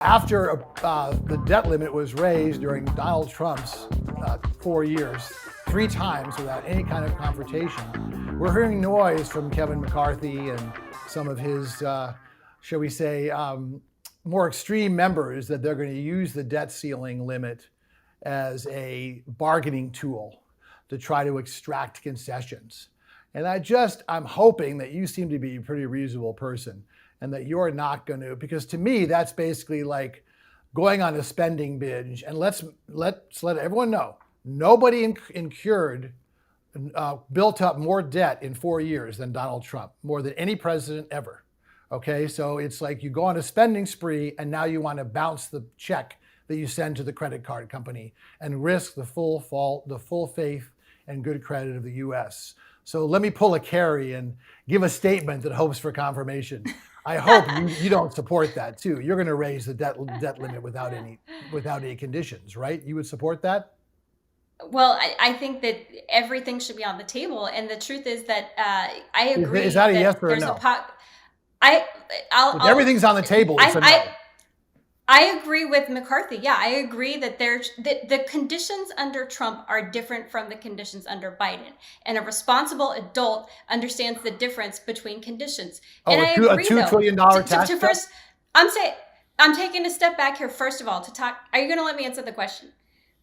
After the debt limit was raised during Donald Trump's 4 years, 3 times without any kind of confrontation, we're hearing noise from Kevin McCarthy and some of his, shall we say, more extreme members that they're going to use the debt ceiling limit as a bargaining tool to try to extract concessions. And I'm hoping that you seem to be a pretty reasonable person and that you're not going to, because to me, that's basically like going on a spending binge. And let's let everyone know, nobody incurred, built up more debt in 4 years than Donald Trump, more than any president ever. Okay, so it's like you go on a spending spree and now you want to bounce the check that you send to the credit card company and risk the full faith and good credit of the US. So let me pull a Kerry and give a statement that hopes for confirmation. I hope you don't support that too. You're going to raise the debt limit without any conditions, right? You would support that? Well, I think that everything should be on the table, and the truth is that I agree. Is that a yes or a no? Everything's on the table. It's a no. I agree with McCarthy. Yeah, I agree that the conditions under Trump are different from the conditions under Biden. And a responsible adult understands the difference between conditions. And I agree, a $2 trillion tax cut? First, I'm taking a step back here, first of all, to talk. Are you going to let me answer the question?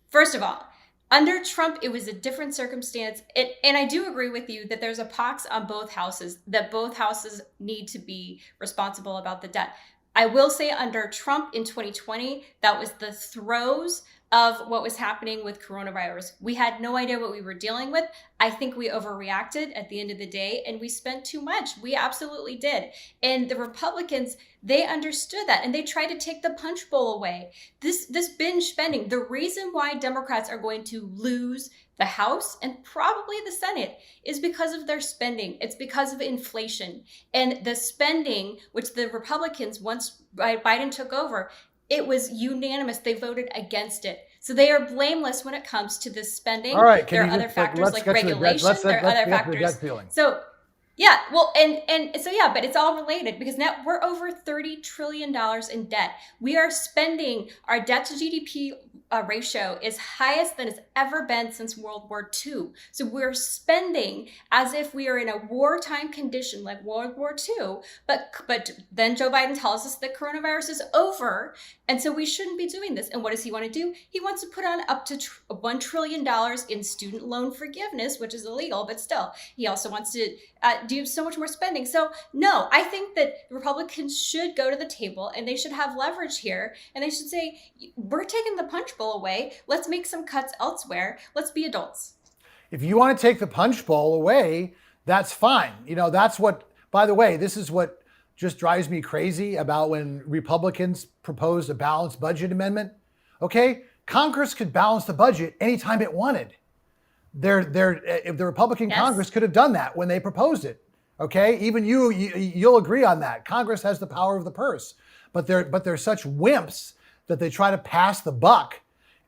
First of all, under Trump, it was a different circumstance. And I do agree with you that there's a pox on both houses, that both houses need to be responsible about the debt. I will say under Trump in 2020, that was the throes of what was happening with coronavirus. We had no idea what we were dealing with. I think we overreacted at the end of the day, and we spent too much. We absolutely did. And the Republicans, they understood that, and they tried to take the punch bowl away. This binge spending, the reason why Democrats are going to lose the House and probably the Senate is because of their spending. It's because of inflation. And the spending, which the Republicans, once Biden took over, it was unanimous. They voted against it. So they are blameless when it comes to this spending. All right, there are other factors like regulation. There are other factors. So yeah, well, and so yeah, but it's all related because now we're over $30 trillion in debt. We are spending, our debt to GDP ratio is highest than it's ever been since World War II. So we're spending as if we are in a wartime condition like World War II, but then Joe Biden tells us that coronavirus is over, and so we shouldn't be doing this. And what does he want to do? He wants to put on up to $1 trillion in student loan forgiveness, which is illegal, but still, he also wants to do so much more spending. So no, I think that Republicans should go to the table and they should have leverage here, and they should say, we're taking the punch bowl away. Let's make some cuts elsewhere. Let's be adults. If you want to take the punch bowl away, that's fine. You know, that's what, by the way, this is what just drives me crazy about when Republicans proposed a balanced budget amendment. Okay, Congress could balance the budget anytime it wanted. If the Republican Congress could have done that when they proposed it. Okay, even you'll agree on that. Congress has the power of the purse, but they're such wimps that they try to pass the buck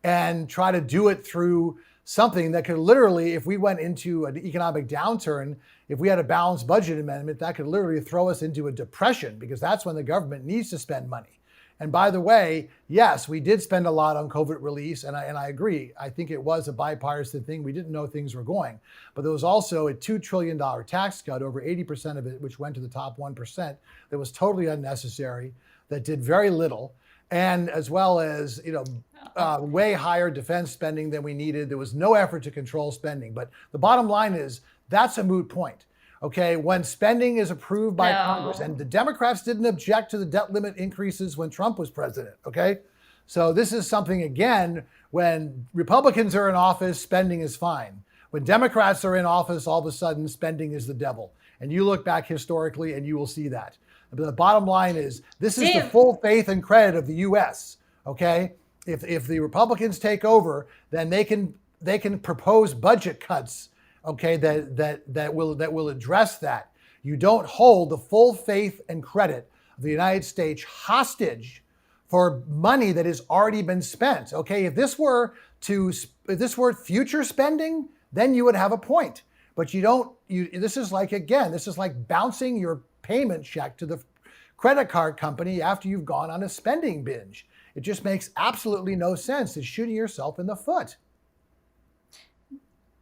and try to do it through something that could literally, if we went into an economic downturn, if we had a balanced budget amendment, that could literally throw us into a depression, because that's when the government needs to spend money. And by the way, yes, we did spend a lot on COVID relief, and I agree. I think it was a bipartisan thing. We didn't know things were going. But there was also a $2 trillion tax cut, over 80% of it, which went to the top 1%, that was totally unnecessary, that did very little. And as well as, way higher defense spending than we needed. There was no effort to control spending. But the bottom line is, that's a moot point. Okay, when spending is approved by Congress, and the Democrats didn't object to the debt limit increases when Trump was president, okay? So this is something, again, when Republicans are in office, spending is fine. When Democrats are in office, all of a sudden, spending is the devil. And you look back historically and you will see that. But the bottom line is, this is the full faith and credit of the US, okay? If the Republicans take over, then they can propose budget cuts, okay, that will address that. You don't hold the full faith and credit of the United States hostage for money that has already been spent. Okay, if this were future spending, then you would have a point. But you don't. This is like bouncing your payment check to the credit card company after you've gone on a spending binge. It just makes absolutely no sense. It's shooting yourself in the foot.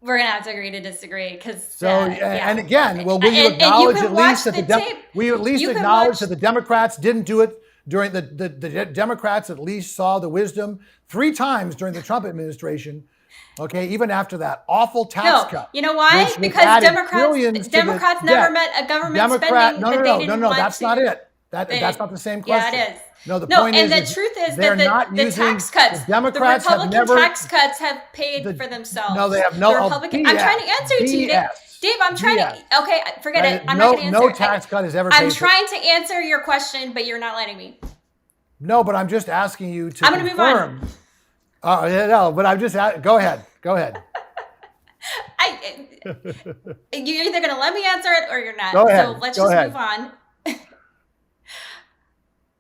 We're gonna have to agree to disagree because So, and again, well, will you acknowledge at least that the Democrats didn't do it during the Democrats at least saw the wisdom 3 times during the Trump administration. Okay, even after that awful tax cut. You know why? Because Democrats never met a government spending that they didn't want that's to. not it. That's not the same question. Yeah, it is. No, the point is, the truth is they're that not the using tax cuts, the Democrats the Republican have never, tax cuts have paid for themselves. No, they have no. The Republican. I'm trying to answer you, to you, Dave. I'm trying to. Okay, forget it. I'm not going to answer. No tax cut is ever. I'm trying to answer your question, but you're not letting me. No, but I'm just asking you to. I'm going to move on. No, but I'm just. Go ahead. Go ahead. You're either going to let me answer it or you're not. Go ahead. So let's move on.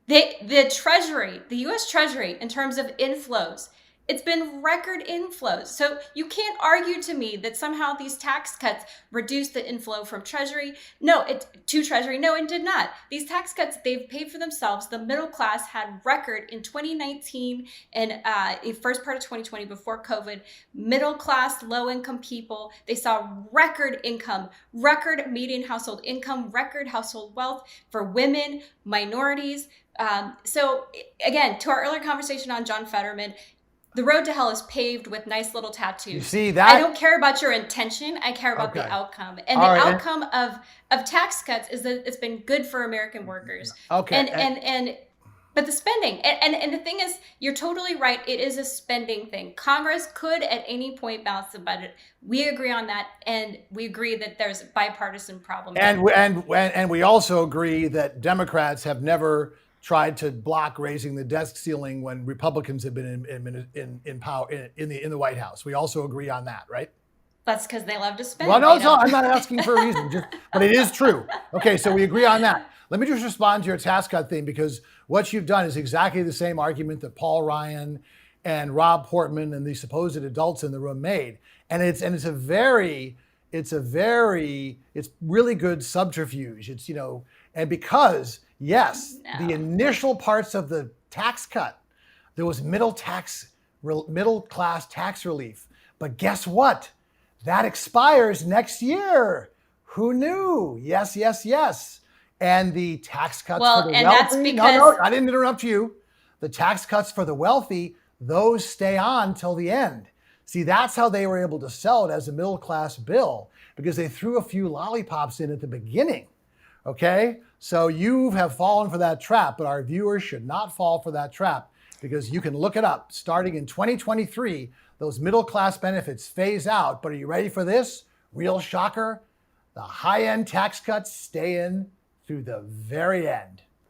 The Treasury, the U.S. Treasury, in terms of inflows, it's been record inflows. So you can't argue to me that somehow these tax cuts reduced the inflow from Treasury. No, it did not. These tax cuts, they've paid for themselves. The middle class had record in 2019 and in first part of 2020 before COVID. Middle class, low income people, they saw record income, record median household income, record household wealth for women, minorities. So again, to our earlier conversation on John Fetterman, the road to hell is paved with nice little tattoos. You see that? I don't care about your intention. I care about the outcome. And the outcome of tax cuts is that it's been good for American workers. Okay. But the spending, and the thing is, you're totally right. It is a spending thing. Congress could at any point balance the budget. We agree on that, and we agree that there's a bipartisan problem. And we also agree that Democrats have never tried to block raising the debt ceiling when Republicans have been in power in the White House. We also agree on that, right? That's because they love to spend. Well, no, I'm not asking for a reason, but it is true. Okay, so we agree on that. Let me just respond to your tax cut thing, because what you've done is exactly the same argument that Paul Ryan and Rob Portman and the supposed adults in the room made, and it's really good subterfuge. It's, and because yes, the initial parts of the tax cut, there was middle class tax relief, but guess what? That expires next year. Who knew? Yes. And the tax cuts for the wealthy. That's because... No, I didn't interrupt you. The tax cuts for the wealthy, those stay on till the end. See, that's how they were able to sell it as a middle class bill, because they threw a few lollipops in at the beginning. Okay? So you have fallen for that trap, but our viewers should not fall for that trap, because you can look it up. Starting in 2023, those middle class benefits phase out. But are you ready for this? Real shocker. The high-end tax cuts stay in through the very end.